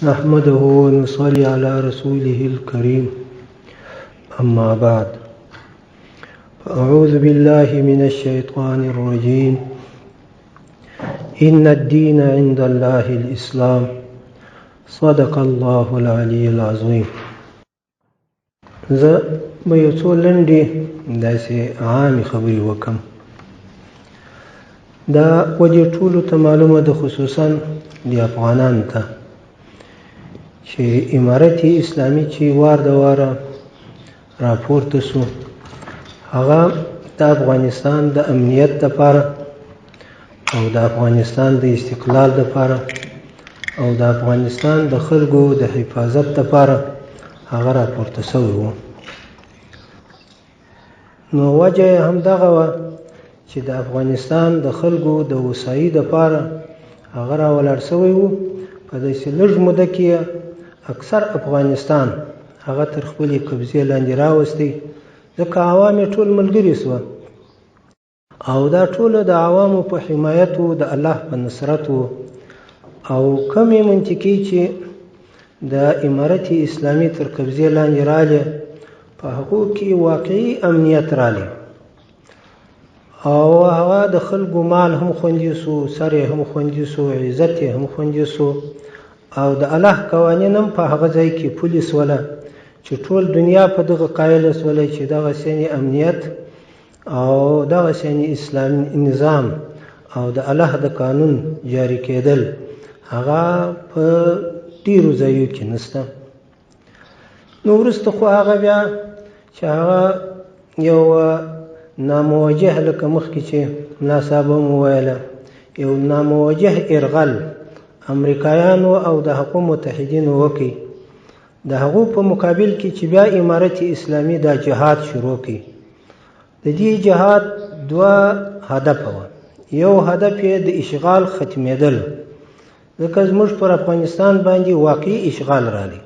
نحمده ونصلي على رسوله الكريم أما بعد فأعوذ بالله من الشيطان الرجيم إن الدين عند الله الإسلام صدق الله العلي العظيم. زه به یو څو لنډې داسې عامې خبرې وکم. دا ودې ټولو ته معلومه ده، خصوصا د افغانانو ته، چې امارت اسلامي چې وار د واره راپورته سو، هغه د افغانستان د امنیت دپاره او د افغانستان د استقلال دپاره او د افغانستان د خلکو د حفاظت دپاره هغه راپورته سوی و. نو وجه یې همدغه وه چې د افغانستان د خلکو د هوسایي دپاره هغه راولاړ سوی و. په داسې لږ موده کې اکثر افغانستان هغه تر خپلې قبضې لاندې راوستی، ځکه عوام یې ټول ملګري سوه او دا ټوله د عوامو په حمایت و، د الله په نصرت و. او کمې منطقې چې د امارت اسلامي تر قبضې لاندې راغلې، په هغو کې واقعي امنیت راغلی او هغه د خلکو مال هم خوندي سو، سر یې هم خوندي سو، عزت یې هم خوندي سو، او د الله قوانین هم په هغه ځای کې پلي سوله چې ټول دنیا په دغه قایله سوله چې دغسې امنیت او دغسې اسلامي نظام او د الله د قانون جاري کېدل هغه په ډېرو ځایو کې نشته. نو وروسته خو هغه بیا چې هغه یو ناموجه، لکه مخکې چې ملا صاحب هم وویله، یو ناموجه ارغل امریکایانو او د هغو متحدینو وکړي، د هغو په مقابل کې چې بیا امارت اسلامي دا جهاد شروع کړي. د دې جهاد دوه هدفه وه. یو هدف یې د اشغال ختمېدل، ځکه زموږ پر افغانستان باندې واقعي اشغال راغلی.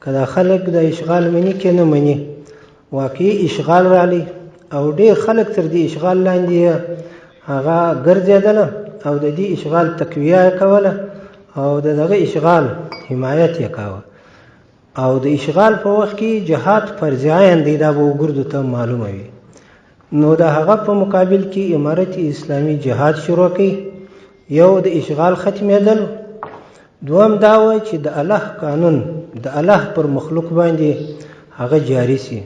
که دا خلک د اشغال مني که نه مني، واقعي اشغال راغلی او ډېر خلک تر دې اشغال لاندې هغه ګرځېدله او د دې اشغال تقویه یې کوله او د دغه اشغال حمایت یې کاوه. او د اشغال په وخت کې جهاد فرض عین دی، دا به وګردو ته معلومه وي. نو د هغه په مقابل کې امارت اسلامي جهاد شروع کړي. یو د اشغال ختمېدل، دوم دا و چې د الله قانون د الله پر مخلوق باندې هغه جاري سي.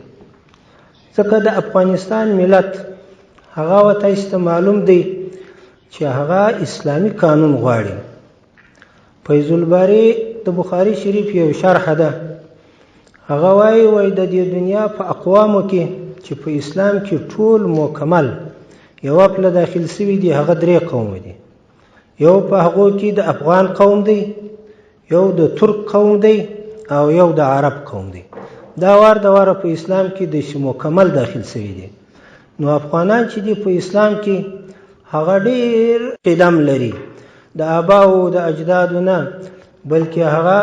ځکه د افغانستان ملت هغه ورته ایسته معلوم دی چې هغه اسلامي قانون غواړي. فیض الباری د بخاري شریف یو شرح ده، هغه وایي د دې دنیا په اقوامو کې چې په اسلام کې ټول مکمل یوه پله داخل سوي دي، هغه 3 قوم دي. یو په هغو کې د افغان قوم دی، یو د ترک قوم دی او یو د عرب قوم دی. دا وار د واره په اسلام کې د مکمل داخل سوي دي. نو افغانان چې دي په اسلام کې هغه ډېر قدم لري، د آباو د اجدادو نه، بلکې هغه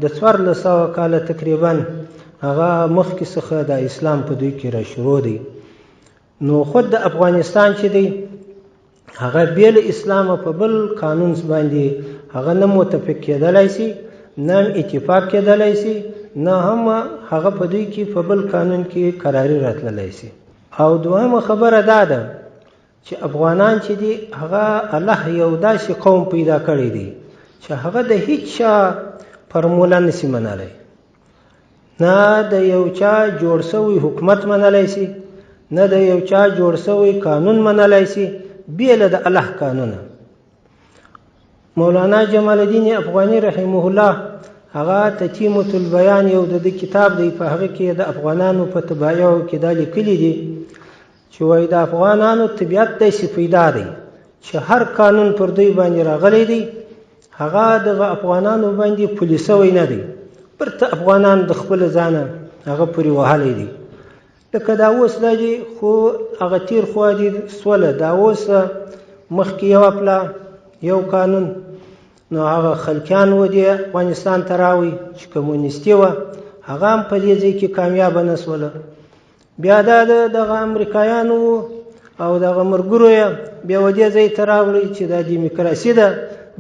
د 1400 کاله تقریبا هغه مخکې څخه د اسلام په دوی کې را شروع دی. نو خود د افغانستان چې دی هغه بې له اسلامه په بل قانون باندې هغه نه متفق کېدلی سي، نه اتفاق کېدلی سي، نه هم هغه په دوی کې په بل قانون کې قراري راتللی سي. او دویمه خبره دا ده چې افغانان چې دي هغه الله یو داسې قوم پیدا کړی دی چې هغه د هیڅ چا فرموله نسي منلی، نه د یو چا جوړ سوی حکومت منلی سي، نه د یو چا جوړ سوی قانون منلی سي بې له د الله قانونه. مولانا جمال الدین افغاني رحمه الله هغه تتیمة البیان یو د کتاب دی، په هغه کې د افغانانو په تبایعو کې دا لیکلي دي چې وایي د افغانانو طبیعت داسې پیدا دی چې هر قانون پر دوی باندې راغلی دی هغه دغه افغانانو باندې پلي سوی نه دی، برته افغانان د خپل ځانه هغه پورې وهلی دی. لکه دا اوس دا دي، خو هغه تیر خوا دي سوله، دا اوس مخکې یوه پله یو قانون، نو هغه خلکیان و دې افغانستان ته راوي چې کمونیستي وه، هغه هم په دې ځای کې کامیابه نه سوله. بیا دا دغه امریکایانو او دغه ملګرو یې بیا و دې ځای ته راوړي چې دا دیموکراسي ده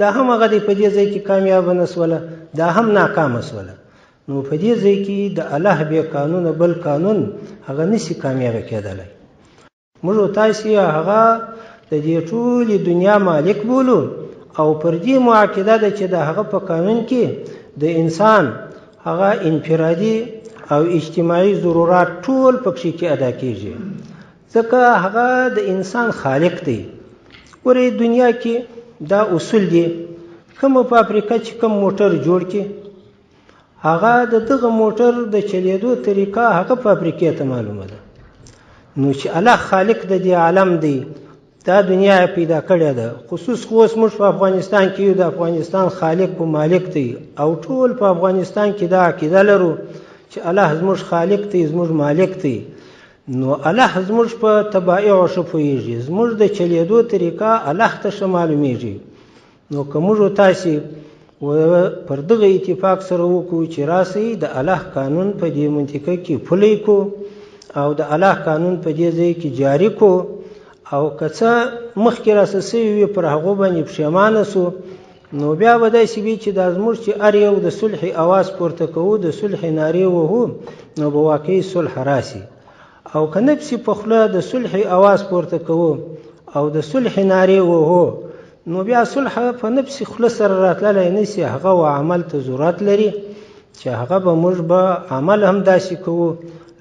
دا هم هغه دی په دې ځای کې کامیابه نه سوله، دا هم ناکامه سوله. نو په دې ځای کې د الله بې قانونه بل قانون هغه نشي کامیابه کېدلی. موږ او تاسې هغه د دې ټولې دنیا مالک بولو او پر دې معقیده ده چې د هغه په قانون کې د انسان هغه انفرادي او اجتماعي ضرورات ټول پکښې کې ادا کېږي، ځکه هغه د انسان خالق دی. ګورئ دنیا کې دا اصول دي، کومه فابریکه چې کوم موټر جوړ کړي هغه د دغه موټر د چلیدو طریقه هغه فابریکې ته معلومه ده. نو چې الله خالق د دې عالم دی، دا دنیا پیدا کړې ده، خصوص خو اوس موږ په افغانستان کې یو، د افغانستان خالق و مالک دی او ټول په افغانستان کې دا عقیده لرو چې الله زموږ خالق دی، زموږ مالک دی. نو الله زموږ په طبایعو ښه پوهېږي، زموږ د چلیدو طریقه الله ته ښه معلومیږي. نو که موږ تاسې پر دغه اتفاق سره وکړو چې راسئ د الله قانون په دې منطقه کې پلی کو او د الله قانون په دې ځای کې جاری کو، او که څه مخکې راسه سوي وي پر هغو باندې پښیمانه سو، نو بیا به داسې وي چې دا زموږ چې هر یو د صلح اواز پورته کوو، د صلح نارې وهو، نو به واقعي صلح راسي. او که نفسي په خوله د صلح اواز پورته کوو او د صلح نارې وهو، نو بیا صلح په نفسي خوله سره راتللی نشي، هغه و عمل ته ضرورت لري چې هغه به موږ به عمل هم داسې کوو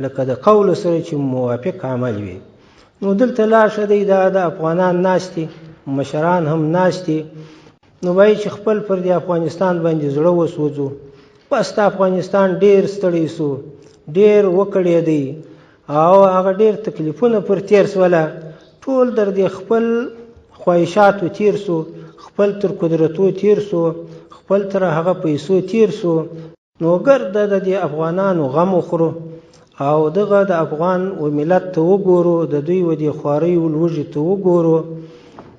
لکه د قول سره چې موافق عمل وي. نو دلته لاړ شه دی، دا د افغانان ناست دي، مشران هم ناست دي، نو وایي چې خپل پر دې افغانستان باندې زړه وسوځو. بس د افغانستان ډېر ستړی سو، ډېر وکړېدی او هغه ډېر تکلیفونه پر تیر سوله، ټول در دې خپل خواهشاتو تیر سو، خپل تر قدرتو تیر سو، خپل تر هغه پیسو تیر سو. نو ګرده د دې افغانانو غم وخورو او دغه د افغان و ملت ته وګورو، د دوی و دې خواریو لوږې ته وګورو.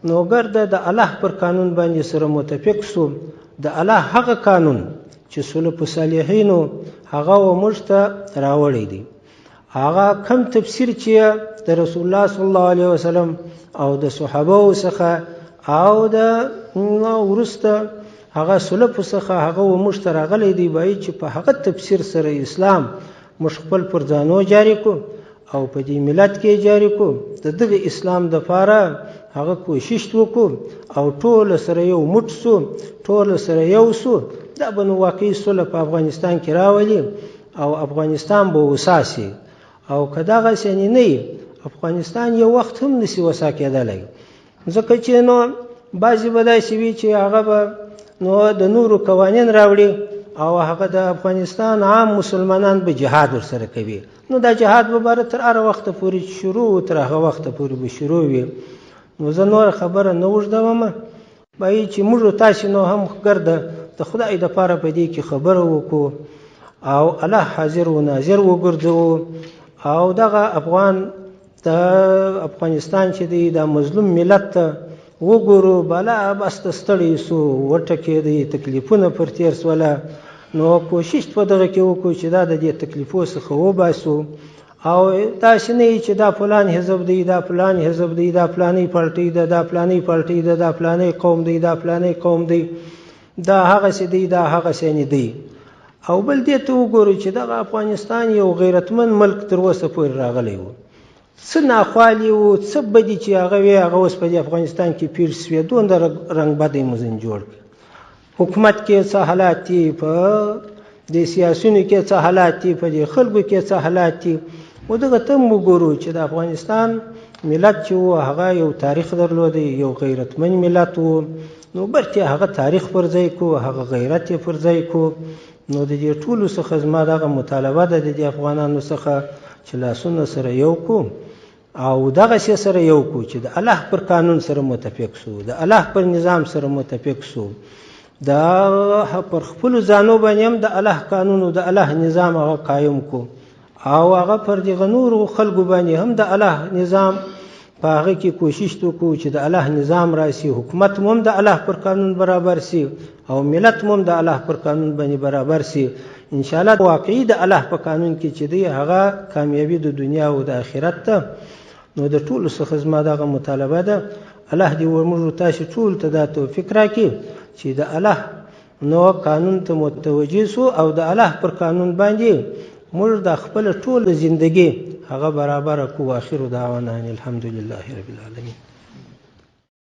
نو ګرده د الله پر قانون باندې سره متفق سو، د الله هغه قانون چې سلف صالحینو هغه و موږ ته راوړی دی، هغه کم تفسیر چې د رسول الله صلی الله علیه وسلم او د صحابه څخه او د وروسته هغه سلف څخه هغه و موږ ته راغلی دی، وایي چې په هغه تفسیر سره اسلام موږ خپل پر ځانو جاری کو او په دې ملت کې جاری کو، د دغه اسلام دپاره هغه کوشش وکړو او ټول سره یو موټ سو، ټول سره یو سو، دا به نو واقعي سوله په افغانستان کې راولي او افغانستان به وساسي. او که دغسې نه افغانستان یو وخت هم نشي وسا کېدلی، ځکه چې نو بعضې به داسې وي چې هغه به نو د نورو قوانین راوړي او هغه د افغانستان عام مسلمانان به جهاد ورسره کوي. نو دا جهاد به باره تر هغه وخته پورې شروع، تر هغه وخته پورې به شروع وي. نو زه نوره خبره نه اوږدومه، وایي چې موږ تاسې نو هم ګرده د خدای دپاره په دې کې خبره وکړو او الله حاضر و ناظر وګرځوو او دغه افغان د افغانستان چې دی دا مظلوم ملت ته وګورو. بلا بس ته ستړی سو، وټکېدی، تکلیفونه پر تیر سوله، نو کوشش په دغه کې وکړو چې دا د دې تکلیفو څخه وباسو. او داسې نه چې دا فلان حزب دی، دا فلان حزب دی، دا فلاني پارټۍ ده، دا فلاني پارټۍ ده، دا فلاني قوم دی، دا فلاني قوم دی، دا هغسې دی، دا هغسې نه دی. او بل دې ته وګورو چې دغه افغانستان یو غیرتمند ملک تر اوسه پورې راغلی و، څه ناخوالي و، څه بدي چې هغه وي هغه اوس په دې افغانستان کې پیر سوی، دومره رنګ بدی مزین جوړ کړ. حکومت کې څه حالات دي، په د سیاسونو کې څه حالات دي، په دې خلکو کې څه حالات دي. و دغه ته هم وګورو چې د افغانستان ملت چې و هغه یو تاریخ درلودی، یو غیرتمند ملت و. نو برته هغه تاریخ پر ځای کو، هغه غیرت پر ځای کو. نو د دې ټولو څخه زما دغه مطالبه ده د دې افغانانو څخه چې لاسونه سره یو کو او دغسې سره یو کو چې د الله پر قانون سره متفق سو، د الله پر نظام سره متفق سو، دا پر خپلو ځانو باندې هم د الله قانون او د الله نظام هغه قایم کو او هغه پر دغه نورو خلکو باندې هم د الله نظام په هغه کې کوشش وکړو چې د الله نظام راسي، حکومت هم د الله پر قانون برابر سي او ملت هم د الله پر قانون باندې برابر سي. ان شاء الله واقعي د الله په قانون کې چې دی هغه کامیابی د دنیا او د آخرت ته. نو د ټولو څخه زما دغه مطالبه ده، الله دې موږ تاسو ټول ته دا توفیق راکړي چې د الله نو قانون ته متوجه سو او د الله پر قانون باندې موږ د خپل ټول زندگی هغه برابر کو. اخر دعوانا الحمدلله رب العالمین.